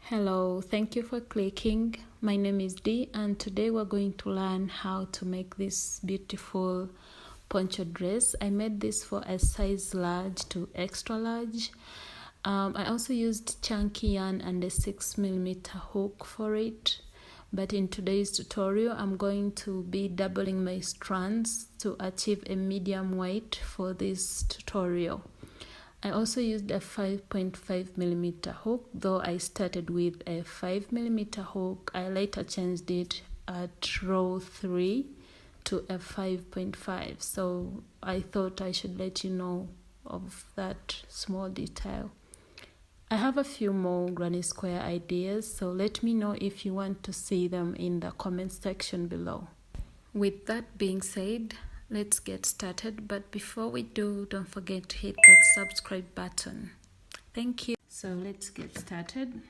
Hello, thank you for clicking. My name is Dee and today we're going to learn how to make this beautiful poncho dress. I made this for a size large to extra large. I also used chunky yarn and a 6mm hook for it. But in today's tutorial, I'm going to be doubling my strands to achieve a medium weight for this tutorial. I also used a 5.5mm hook, though I started with a 5mm hook. I later changed it at row 3 to a 5.5, so I thought I should let you know of that small detail. I have a few more granny square ideas, so let me know if you want to see them in the comment section below. With that being said, let's get started, but before we do, don't forget to hit that subscribe button. Thank you. So let's get started.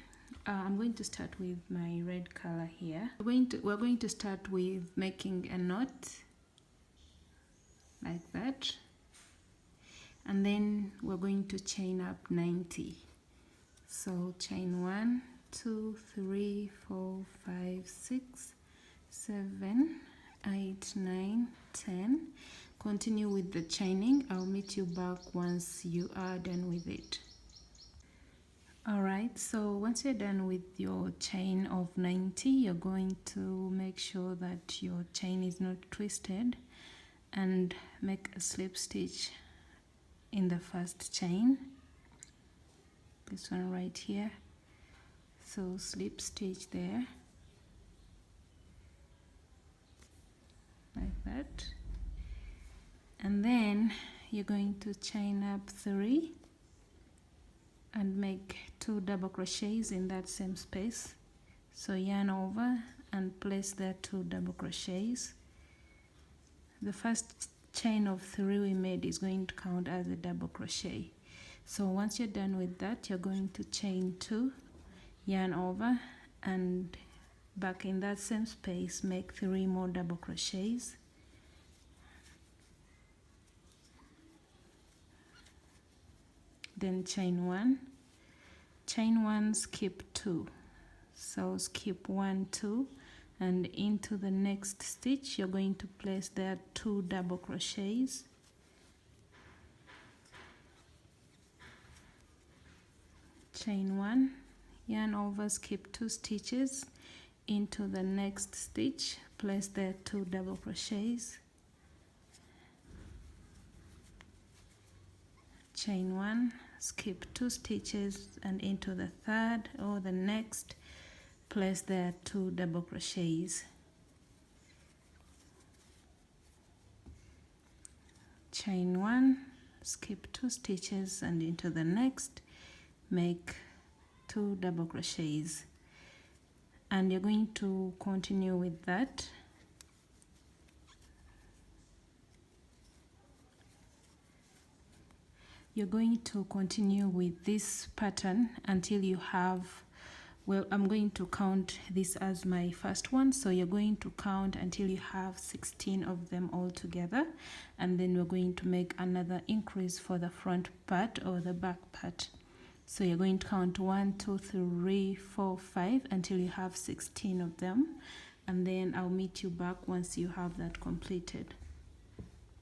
I'm going to start with my red color here. We're going to start with making a knot like that, and then we're going to chain up 90. So chain 1, 2, 3, 4, 5, 6, 7, 8, 9, 10. Continue with the chaining. I'll meet you back once you are done with it. Alright, so once you're done with your chain of 90, you're going to make sure that your chain is not twisted and make a slip stitch in the first chain. This one right here. So slip stitch there. Like that, and then you're going to chain up 3 and make 2 double crochets in that same space. So yarn over and place there 2 double crochets. The first chain of 3 we made is going to count as a double crochet. So once you're done with that, you're going to chain 2, yarn over, and back in that same space make 3 more double crochets. Then chain 1, skip 2. So skip 1, 2, and into the next stitch you're going to place there 2 double crochets. Chain 1, yarn over, skip 2 stitches. Into the next stitch, place there 2 double crochets. Chain 1, skip 2 stitches, and into the third or the next, place there 2 double crochets. Chain 1, skip 2 stitches, and into the next make 2 double crochets. And you're going to continue with that. You're going to continue with this pattern until you have, well, I'm going to count this as my first one, so you're going to count until you have 16 of them all together, and then we're going to make another increase for the front part or the back part. So you're going to count 1, 2, 3, 4, 5 until you have 16 of them, and then I'll meet you back once you have that completed.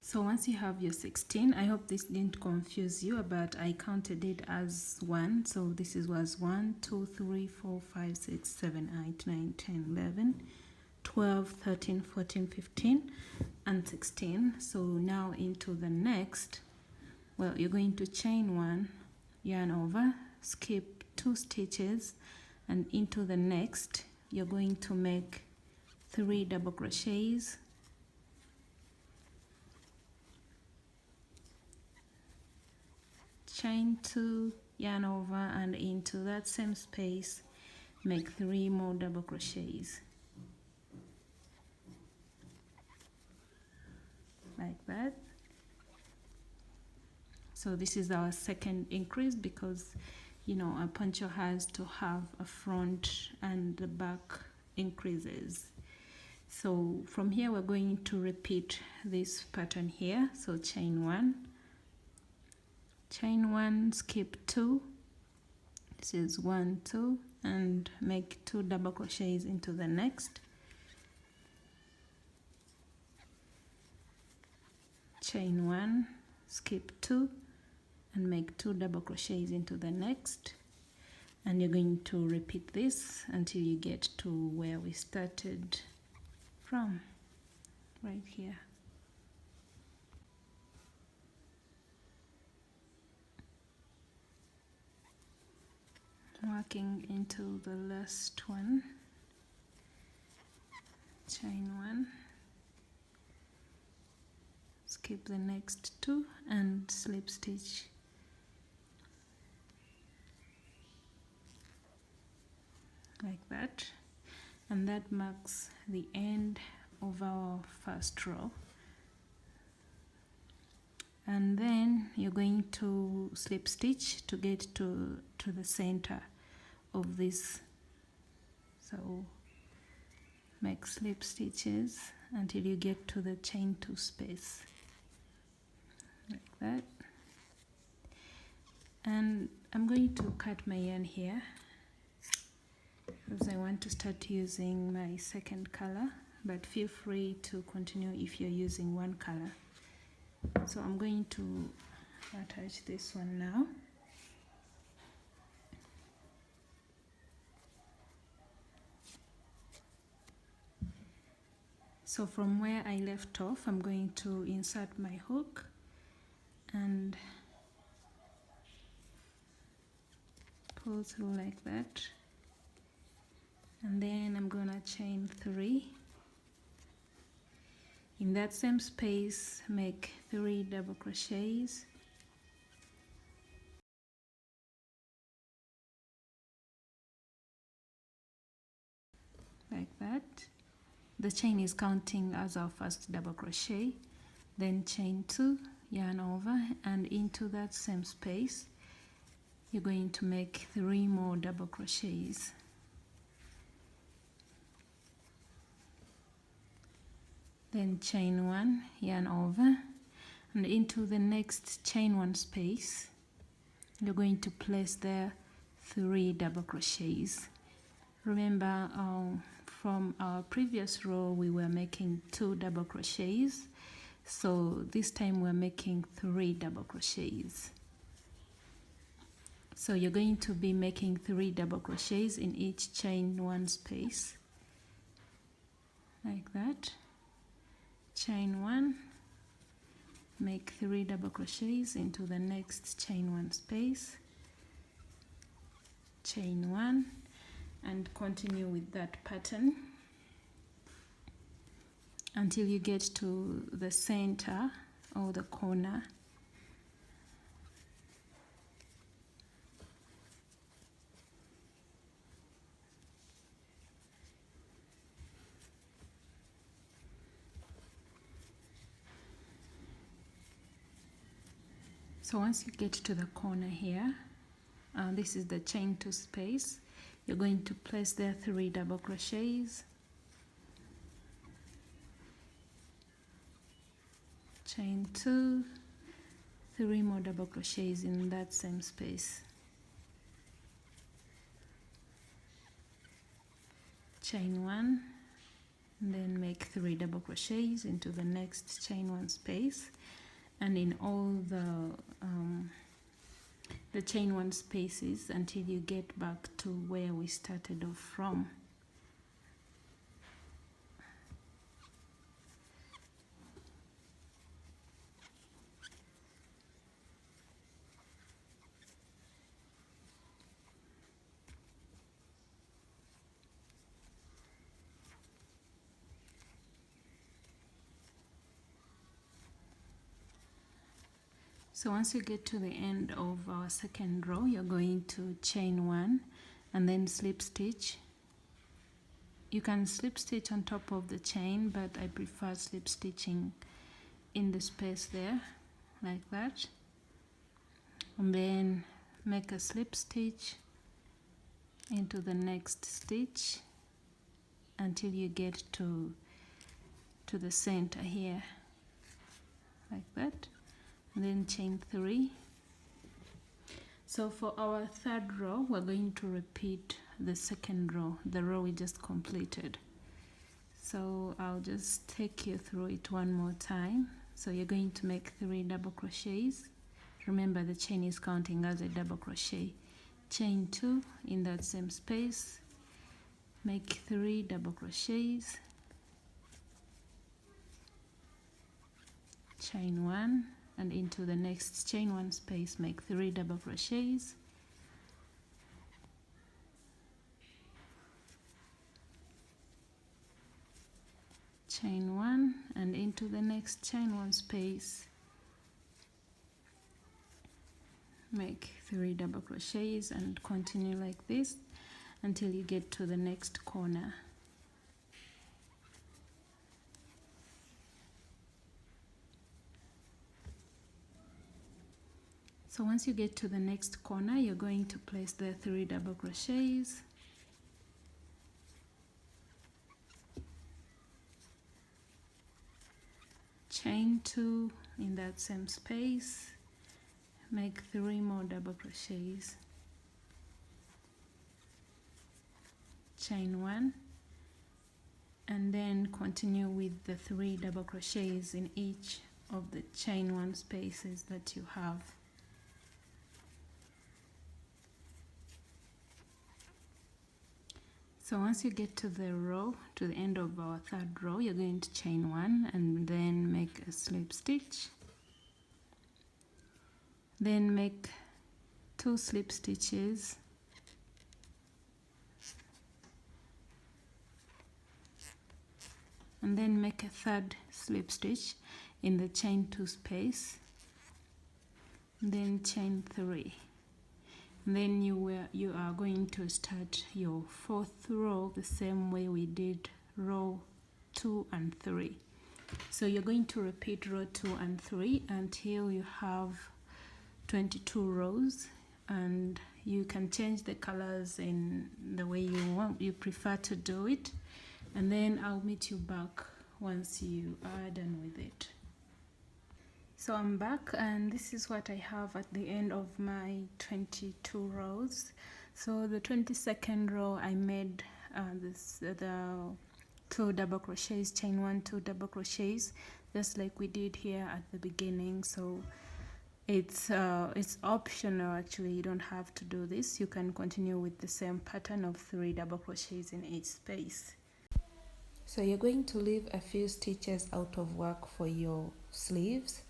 So once you have your 16, I hope this didn't confuse you, but I counted it as 1. So this was 1, 2, 3, 4, 5, 6, 7, 8, 9, 10, 11, 12, 13, 14, 15, and 16. So now into the next, well, you're going to chain 1, yarn over, skip 2 stitches, and into the next you're going to make 3 double crochets. Chain 2, yarn over, and into that same space make 3 more double crochets like that. So this is our second increase because, you know, a poncho has to have a front and the back increases. So from here we're going to repeat this pattern here. So chain 1, skip 2, This is 1, 2, and make 2 double crochets into the next. Chain 1, skip 2, and make 2 double crochets into the next. And you're going to repeat this until you get to where we started from, right here. Working into the last one. Chain 1, skip the next 2 and slip stitch. Like that, and that marks the end of our first row. And then you're going to slip stitch to get to the center of this. So make slip stitches until you get to the chain 2 space, like that. And I'm going to cut my yarn here because I want to start using my second color, but feel free to continue if you're using one color. So I'm going to attach this one now. So from where I left off, I'm going to insert my hook and pull through like that. And then I'm gonna chain 3. In that same space, make 3 double crochets. Like that. The chain is counting as our first double crochet. Then chain 2, yarn over, and into that same space, you're going to make 3 more double crochets. Then chain 1, yarn over, and into the next chain 1 space, you're going to place there 3 double crochets. Remember, from our previous row we were making 2 double crochets, so this time we're making 3 double crochets. So you're going to be making 3 double crochets in each chain 1 space, like that. Chain 1, make 3 double crochets into the next chain 1 space, chain 1, and continue with that pattern until you get to the center or the corner. So once you get to the corner here, this is the chain 2 space, you're going to place there 3 double crochets, chain 2, 3 more double crochets in that same space, chain 1, and then make 3 double crochets into the next chain 1 space, and in all the chain 1 spaces until you get back to where we started off from. So once you get to the end of our second row, you're going to chain 1 and then slip stitch. You can slip stitch on top of the chain, but I prefer slip stitching in the space there, like that. And then make a slip stitch into the next stitch until you get to the center here, like that. And then chain 3. So for our third row, we're going to repeat the second row, the row we just completed. So I'll just take you through it one more time. So you're going to make 3 double crochets. Remember, the chain is counting as a double crochet. Chain 2 in that same space, make 3 double crochets, chain 1, and into the next chain 1 space make 3 double crochets, chain 1, and into the next chain 1 space make 3 double crochets, and continue like this until you get to the next corner. So once you get to the next corner, you're going to place the 3 double crochets, chain 2 in that same space, make 3 more double crochets, chain 1, and then continue with the 3 double crochets in each of the chain 1 spaces that you have. So once you get to the row, to the end of our third row, you're going to chain 1 and then make a slip stitch. Then make 2 slip stitches, and then make a third slip stitch in the chain 2 space, then chain 3. And then you are going to start your 4th row the same way we did row 2 and 3. So you're going to repeat row 2 and 3 until you have 22 rows, and you can change the colors in the way you prefer to do it, and then I'll meet you back once you are done with it. So I'm back, and this is what I have at the end of my 22 rows. So the 22nd row I made the 2 double crochets, chain 1, 2 double crochets, just like we did here at the beginning. So it's optional, actually. You don't have to do this. You can continue with the same pattern of 3 double crochets in each space. So you're going to leave a few stitches out of work for your sleeves.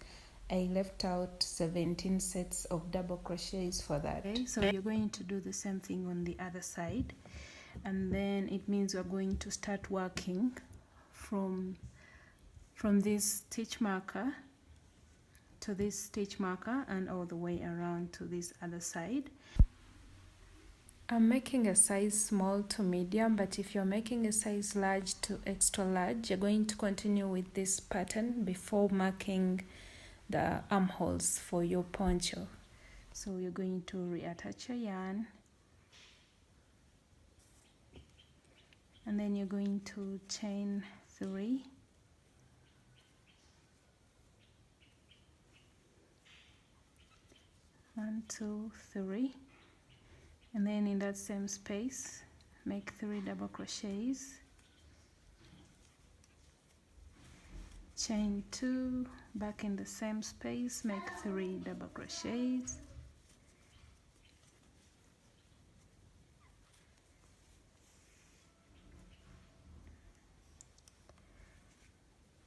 I left out 17 sets of double crochets for that. Okay, so you're going to do the same thing on the other side, and then it means we're going to start working from this stitch marker to this stitch marker and all the way around to this other side. I'm making a size small to medium, but if you're making a size large to extra large, you're going to continue with this pattern before marking the armholes for your poncho. So you're going to reattach your yarn, and then you're going to chain 3, one, 2, 3, and then in that same space make 3 double crochets, chain 2, back in the same space make 3 double crochets,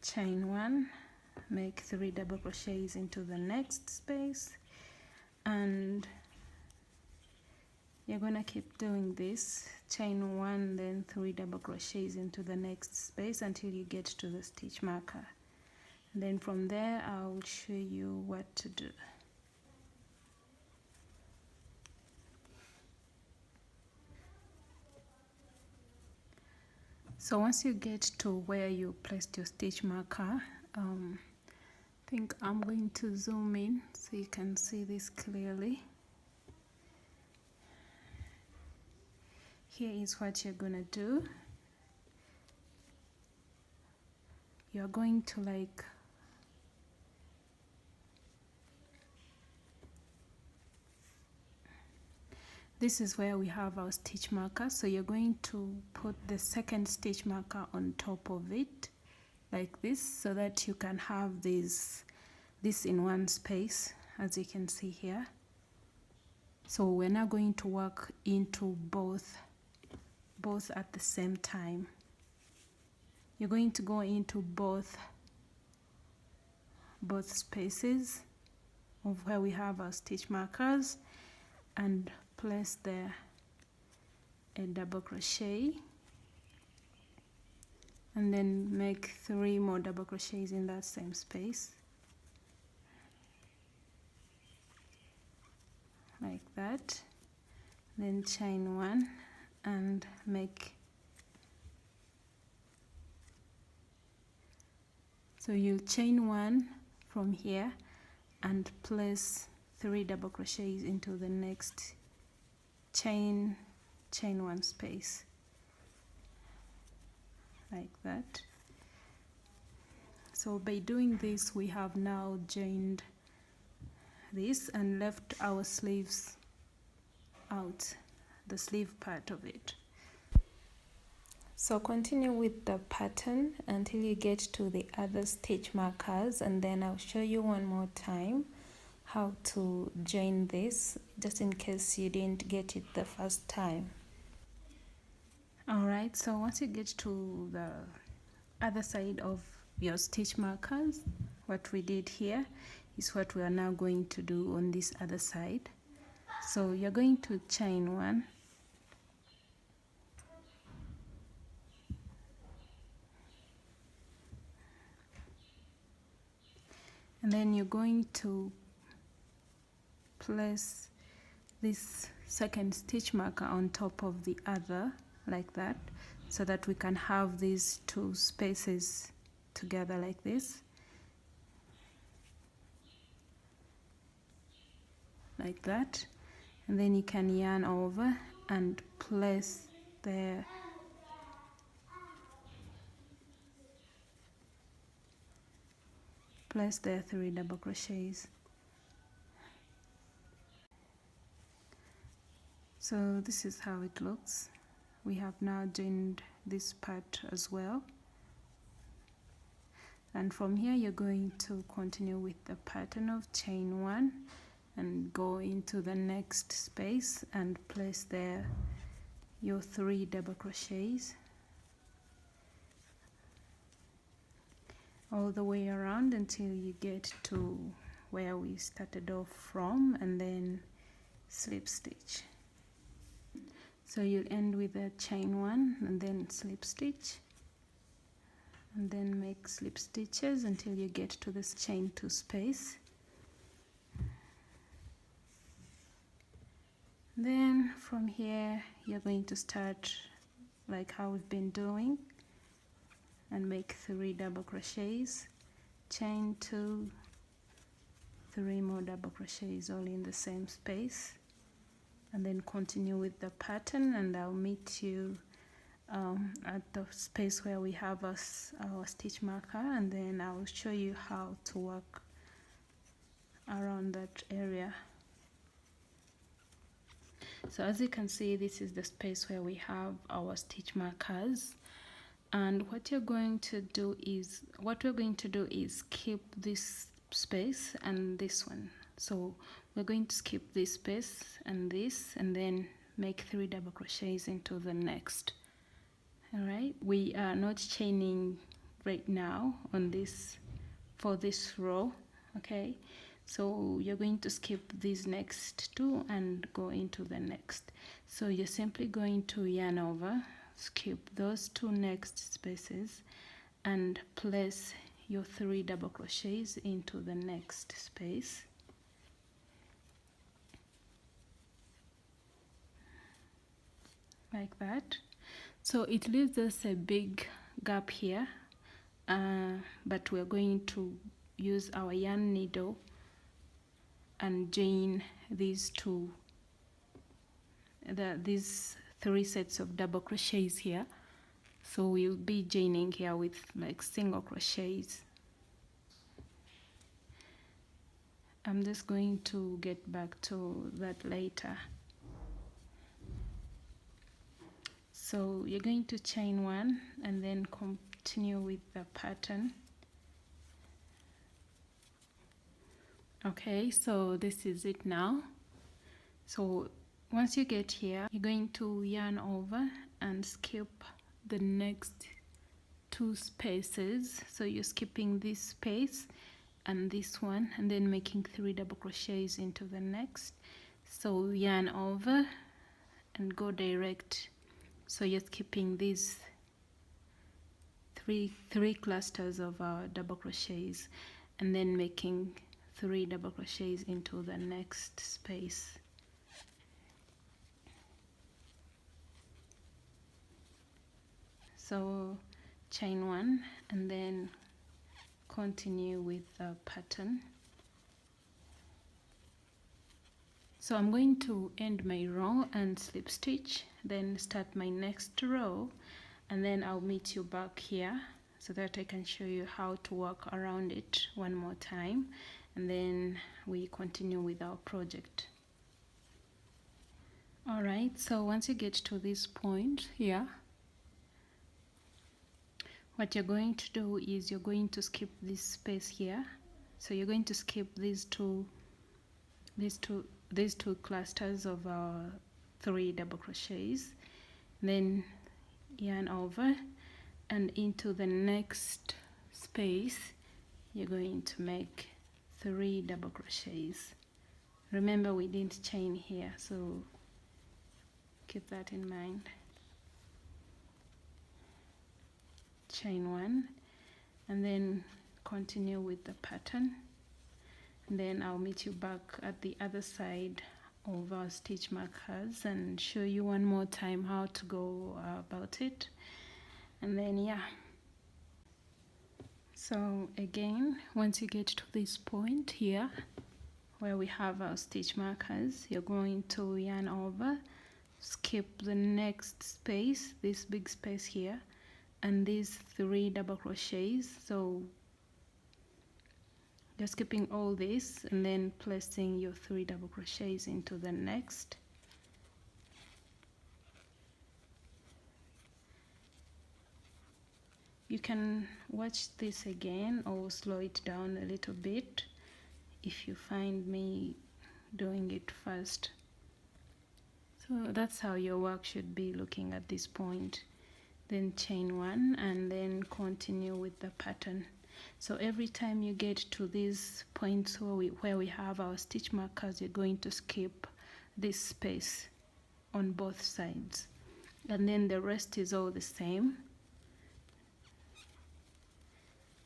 chain 1, make 3 double crochets into the next space, and you're gonna keep doing this, chain 1, then 3 double crochets into the next space until you get to the stitch marker. And then from there I'll show you what to do. So once you get to where you placed your stitch marker, I think I'm going to zoom in so you can see this clearly. Here is what you're gonna do. You're going to This is where we have our stitch marker, so you're going to put the second stitch marker on top of it like this, so that you can have this in one space, as you can see here. So we're now going to work into both at the same time. You're going to go into both spaces of where we have our stitch markers and place there a double crochet, and then make 3 more double crochets in that same space like that. Then chain 1 and make, so you'll chain 1 from here and place 3 double crochets into the next chain 1 space like that. So by doing this, we have now joined this and left our sleeves out, the sleeve part of it. So continue with the pattern until you get to the other stitch markers, and then I'll show you one more time how to join this, just in case you didn't get it the first time. Alright, so once you get to the other side of your stitch markers, what we did here is what we are now going to do on this other side. So you're going to chain 1, and then you're going to place this second stitch marker on top of the other like that, so that we can have these 2 spaces together like this, like that. And then you can yarn over and place there place there 3 double crochets. So this is how it looks. We have now joined this part as well, and from here you're going to continue with the pattern of chain 1 and go into the next space and place there your 3 double crochets all the way around until you get to where we started off from, and then slip stitch. So you'll end with a chain 1 and then slip stitch, and then make slip stitches until you get to this chain 2 space. Then from here you're going to start like how we've been doing and make 3 double crochets, chain 2, 3 more double crochets all in the same space, and then continue with the pattern, and I'll meet you at the space where we have our stitch marker, and then I'll show you how to work around that area. So as you can see, this is the space where we have our stitch markers, and what we're going to do is keep this space and this one. So we're going to skip this space and this, and then make 3 double crochets into the next. All right, we are not chaining right now on this for this row. Okay, so you're going to skip these next 2 and go into the next. So you're simply going to yarn over, skip those 2 next spaces, and place your 3 double crochets into the next space. Like that. So it leaves us a big gap here, but we're going to use our yarn needle and join these these 3 sets of double crochets here. So we'll be joining here with like single crochets. I'm just going to get back to that later. So you're going to chain one and then continue with the pattern. Okay, so this is it now. So once you get here, you're going to yarn over and skip the next two spaces. So you're skipping this space and this one, and then making 3 double crochets into the next. So yarn over and go direct. So you're skipping these three clusters of our double crochets and then making 3 double crochets into the next space. So chain one and then continue with the pattern. So I'm going to end my row and slip stitch, then start my next row, and then I'll meet you back here so that I can show you how to work around it one more time, and then we continue with our project. Alright, so once you get to this point here, what you're going to do is you're going to skip this space here. So you're going to skip these two clusters of our 3 double crochets, then yarn over and into the next space you're going to make 3 double crochets. Remember, we didn't chain here, so keep that in mind. Chain one and then continue with the pattern, and then I'll meet you back at the other side of our stitch markers and show you one more time how to go about it. And then yeah, so again, once you get to this point here where we have our stitch markers, you're going to yarn over, skip the next space, this big space here, and these 3 double crochets. So just skipping all this and then placing your 3 double crochets into the next. You can watch this again or slow it down a little bit if you find me doing it fast. So that's how your work should be looking at this point. Then chain one and then continue with the pattern. So every time you get to these points where we have our stitch markers, you're going to skip this space on both sides, and then the rest is all the same.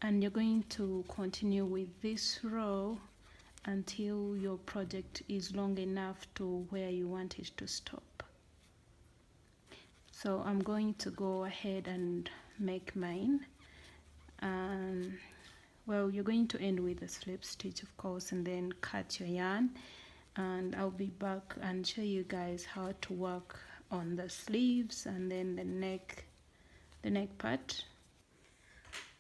And you're going to continue with this row until your project is long enough to where you want it to stop. So I'm going to go ahead and make mine. Well, you're going to end with a slip stitch, of course, and then cut your yarn, and I'll be back and show you guys how to work on the sleeves and then the neck part.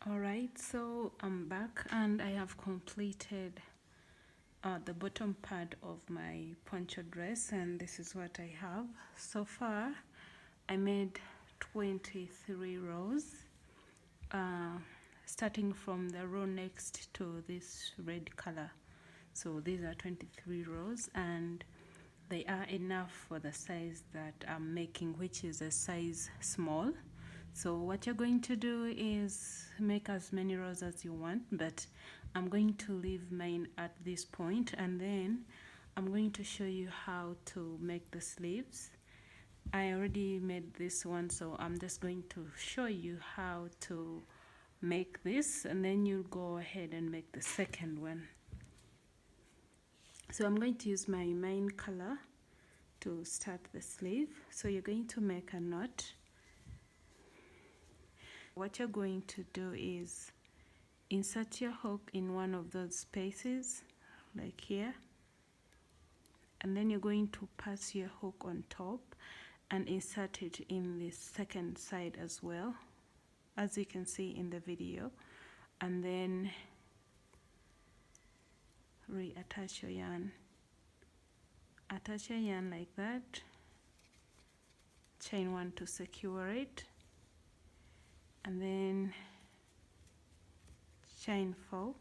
Alright, so I'm back and I have completed the bottom part of my poncho dress, and this is what I have so far. I made 23 rows, starting from the row next to this red color. So these are 23 rows, and they are enough for the size that I'm making, which is a size small. So what you're going to do is make as many rows as you want, but I'm going to leave mine at this point, and then I'm going to show you how to make the sleeves. I already made this one, so I'm just going to show you how to make this, and then you'll go ahead and make the second one. So I'm going to use my main color to start the sleeve. So you're going to make a knot. What you're going to do is insert your hook in one of those spaces, like here, and then you're going to pass your hook on top and insert it in the second side as well, as you can see in the video, and then reattach your yarn. Attach your yarn like that chain 1 to secure it, and then chain 4,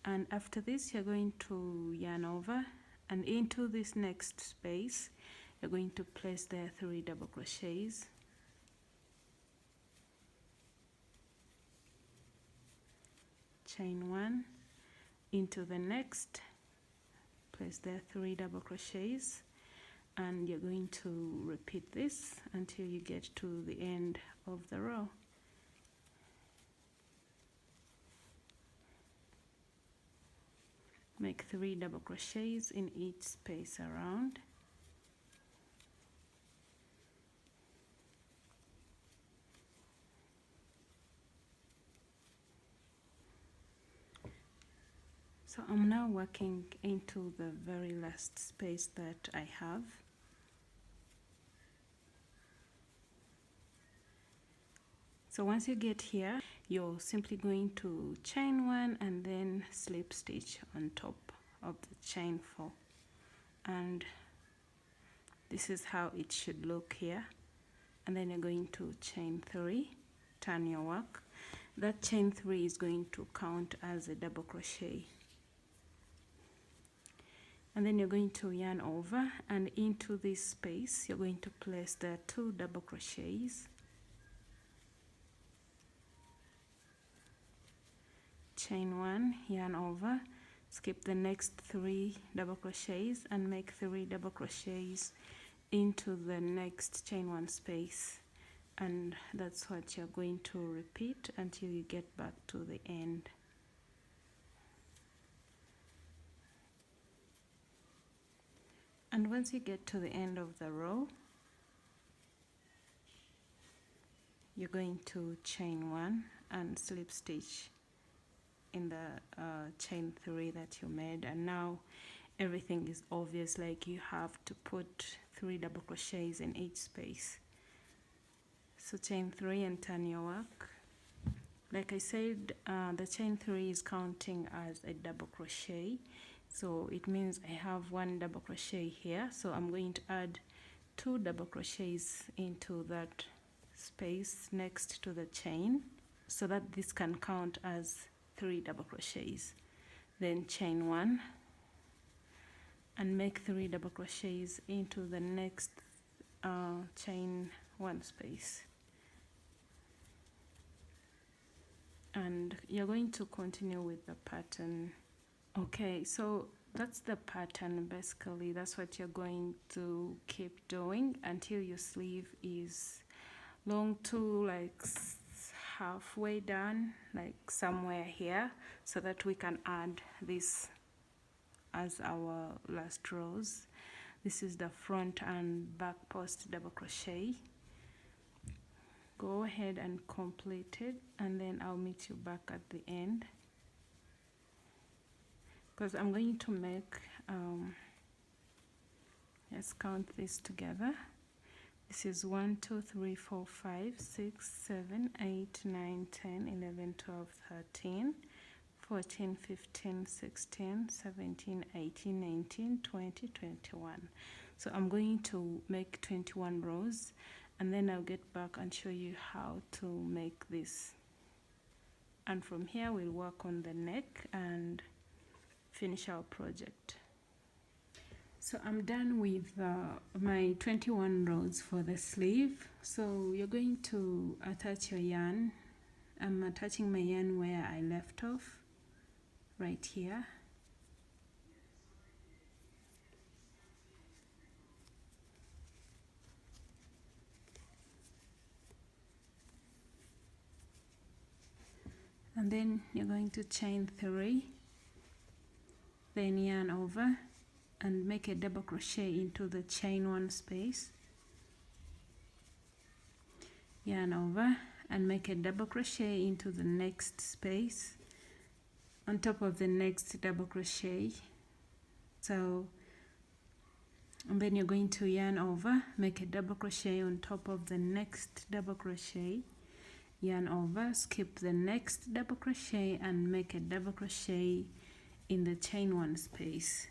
and after this you're going to yarn over, and into this next space you're going to place there 3 double crochets, chain 1, into the next, place there 3 double crochets, and you're going to repeat this until you get to the end of the row. Make 3 double crochets in each space around. So I'm now working into the very last space that I have. So once you get here, you're simply going to chain 1 and then slip stitch on top of the chain 4. And this is how it should look here. And then you're going to chain 3, turn your work. That chain 3 is going to count as a double crochet. And then you're going to yarn over, and into this space you're going to place the 2 double crochets, chain 1, yarn over, skip the next 3 double crochets and make 3 double crochets into the next chain 1 space, and that's what you're going to repeat until you get back to the end. And once you get to the end of the row, you're going to chain 1 and slip stitch in the chain 3 that you made, and now everything is obvious, like you have to put 3 double crochets in each space. So chain 3 and turn your work. Like I said, the chain 3 is counting as a double crochet, so it means I have 1 double crochet here, so I'm going to add 2 double crochets into that space next to the chain so that this can count as 3 double crochets. Then chain 1 and make 3 double crochets into the next chain 1 space, and you're going to continue with the pattern. Okay, so that's the pattern. Basically that's what you're going to keep doing until your sleeve is long to like halfway done, like somewhere here, so that we can add this as our last rows. This is the front and back post double crochet. Go ahead and complete it, and then I'll meet you back at the end, because I'm going to make let's count this together. This is 1 2 3 4 5 6 7 8 9 10 11 12 13 14 15 16 17 18 19 20 21. So I'm going to make 21 rows, and then I'll get back and show you how to make this, and from here we'll work on the neck and finish our project. So I'm done with my 21 rows for the sleeve. So you're going to attach your yarn. I'm attaching my yarn where I left off, right here. And then you're going to chain 3, then yarn over and make a double crochet into the chain 1 space, yarn over and make a double crochet into the next space on top of the next double crochet. So, and then you're going to yarn over, make a double crochet on top of the next double crochet, yarn over, skip the next double crochet and make a double crochet in the chain 1 space,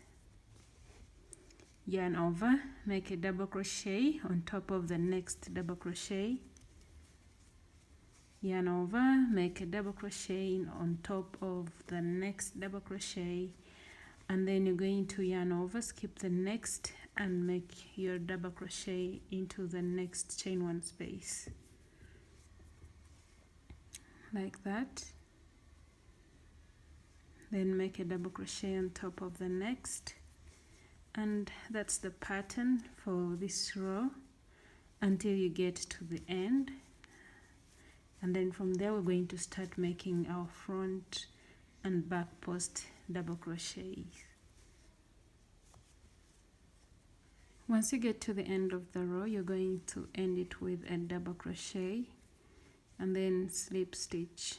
yarn over, make a double crochet on top of the next double crochet, yarn over, make a double crochet on top of the next double crochet, and then you're going to yarn over, skip the next, and make your double crochet into the next chain one space like that. Then make a double crochet on top of the next, and that's the pattern for this row until you get to the end. And then from there we're going to start making our front and back post double crochets. Once you get to the end of the row, you're going to end it with a double crochet and then slip stitch,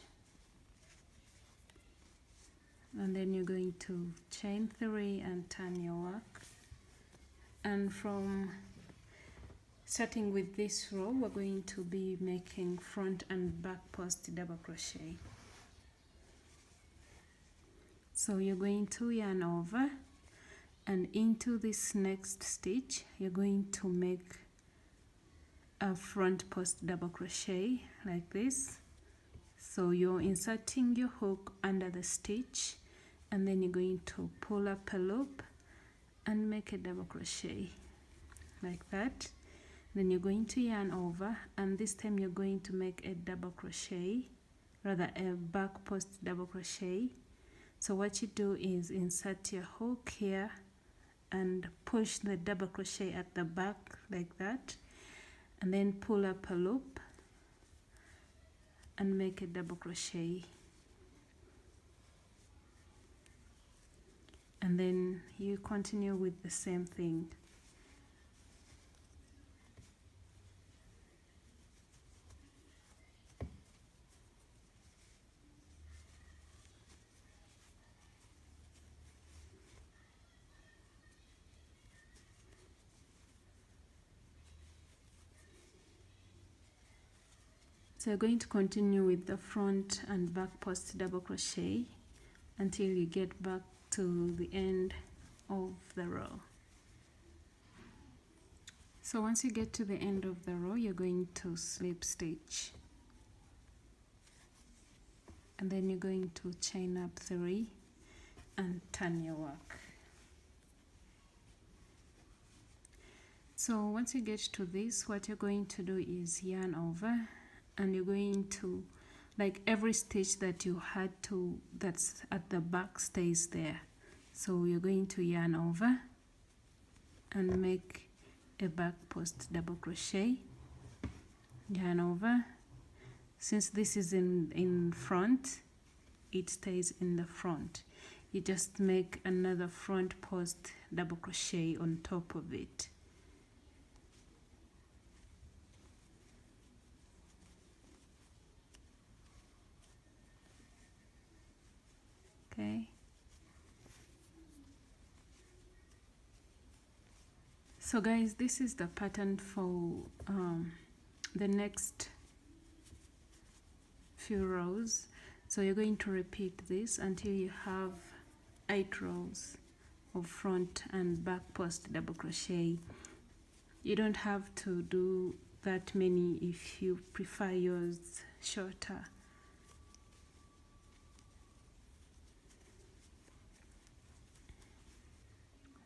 and then you're going to chain 3 and turn your work. And from starting with this row, we're going to be making front and back post double crochet. So you're going to yarn over, and into this next stitch you're going to make a front post double crochet like this. So you're inserting your hook under the stitch, and then you're going to pull up a loop and make a double crochet like that. Then you're going to yarn over, and this time you're going to make a double crochet, rather a back post double crochet. So what you do is insert your hook here and push the double crochet at the back like that, and then pull up a loop and make a double crochet, and then you continue with the same thing. So you're going to continue with the front and back post double crochet until you get back to the end of the row. So once you get to the end of the row, you're going to slip stitch, and then you're going to chain up 3 and turn your work. So once you get to this, what you're going to do is yarn over, and you're going to, like, every stitch that you had to that's at the back stays there. So you're going to yarn over and make a back post double crochet, yarn over. Since this is in front, it stays in the front. You just make another front post double crochet on top of it. Okay. So guys, this is the pattern for the next few rows. So you're going to repeat this until you have 8 rows of front and back post double crochet. You don't have to do that many if you prefer yours shorter.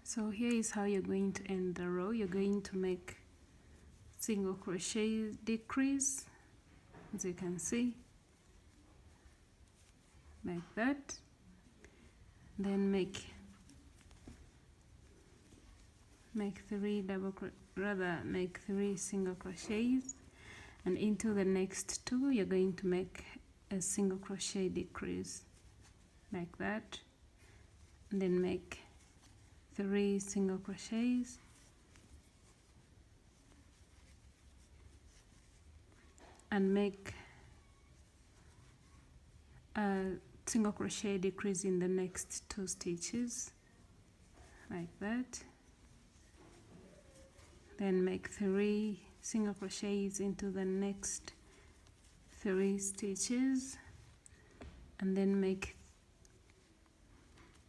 So here is how you're going to end the row. You're going to make single crochet decrease, as you can see, like that. Then make 3 single crochets, and into the next 2 you're going to make a single crochet decrease like that, and then make 3 single crochets, and make a single crochet decrease in the next 2 stitches like that. Then make 3 single crochets into the next 3 stitches, and then make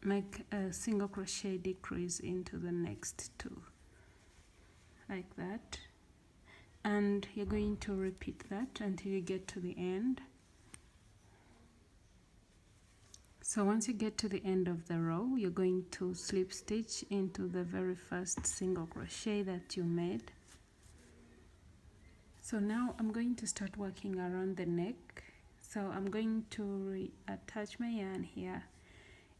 make a single crochet decrease into the next two, like that, and you're going to repeat that until you get to the end. So once you get to the end of the row, you're going to slip stitch into the very first single crochet that you made. So now I'm going to start working around the neck. So I'm going to reattach my yarn here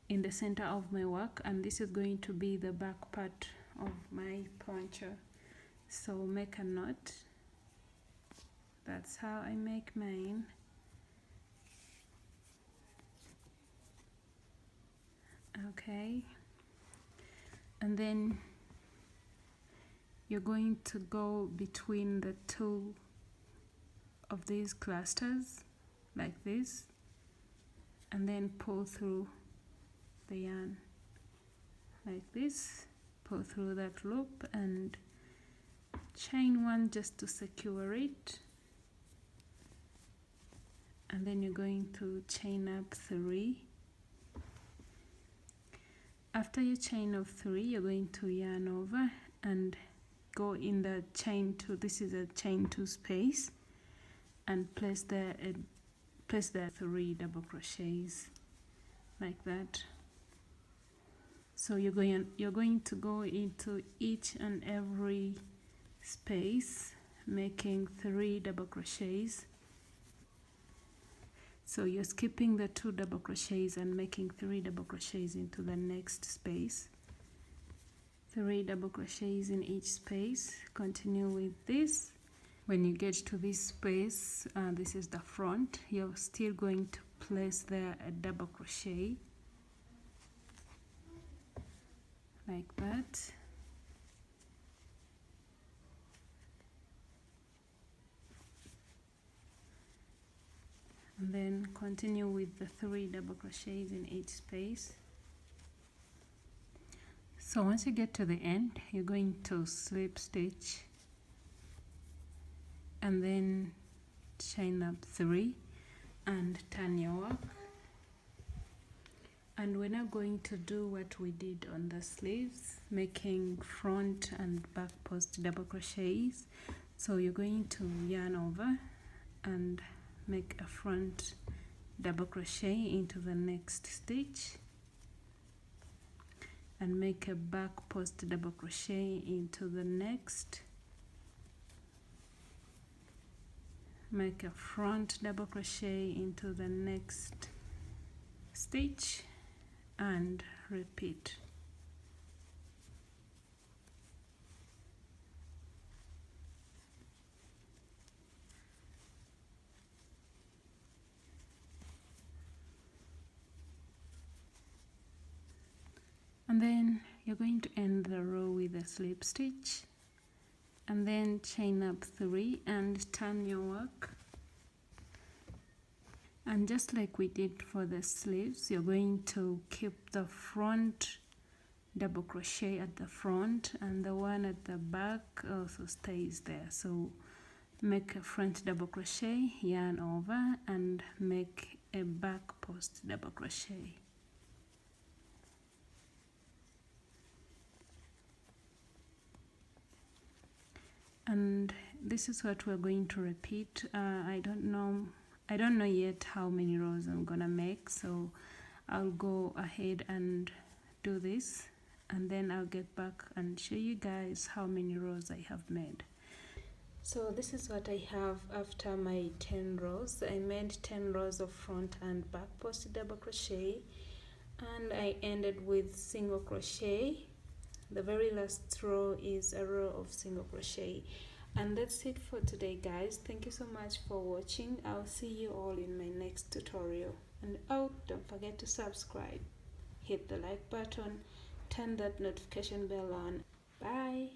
in the center of my work, and this is going to be the back part of my poncho. So make a knot. That's how I make mine. Okay, and then you're going to go between the two of these clusters like this, and then pull through the yarn like this, pull through that loop and chain one just to secure it, and then you're going to chain up 3. After your chain of 3, you're going to yarn over and go in the chain 2. This is a chain 2 space, and place there 3 double crochets like that. So you're going to go into each and every space making 3 double crochets. So you're skipping the 2 double crochets and making 3 double crochets into the next space. 3 double crochets in each space. Continue with this. When you get to this space, this is the front, you're still going to place there a double crochet like that. And then continue with the 3 double crochets in each space. So once you get to the end, you're going to slip stitch and then chain up 3 and turn your work. And we're now going to do what we did on the sleeves, making front and back post double crochets. So you're going to yarn over and make a front double crochet into the next stitch, and make a back post double crochet into the next, make a front double crochet into the next stitch, and repeat. And then you're going to end the row with a slip stitch, and then chain up 3 and turn your work. And just like we did for the sleeves, you're going to keep the front double crochet at the front, and the one at the back also stays there. So make a front double crochet, yarn over, and make a back post double crochet. And this is what we're going to repeat. I don't know yet how many rows I'm gonna make, so I'll go ahead and do this, and then I'll get back and show you guys how many rows I have made. So this is what I have after my 10 rows. I made 10 rows of front and back post double crochet, and I ended with single crochet. The very last row is a row of single crochet. And that's it for today, guys. Thank you so much for watching. I'll see you all in my next tutorial. And don't forget to subscribe, hit the like button, turn that notification bell on. Bye.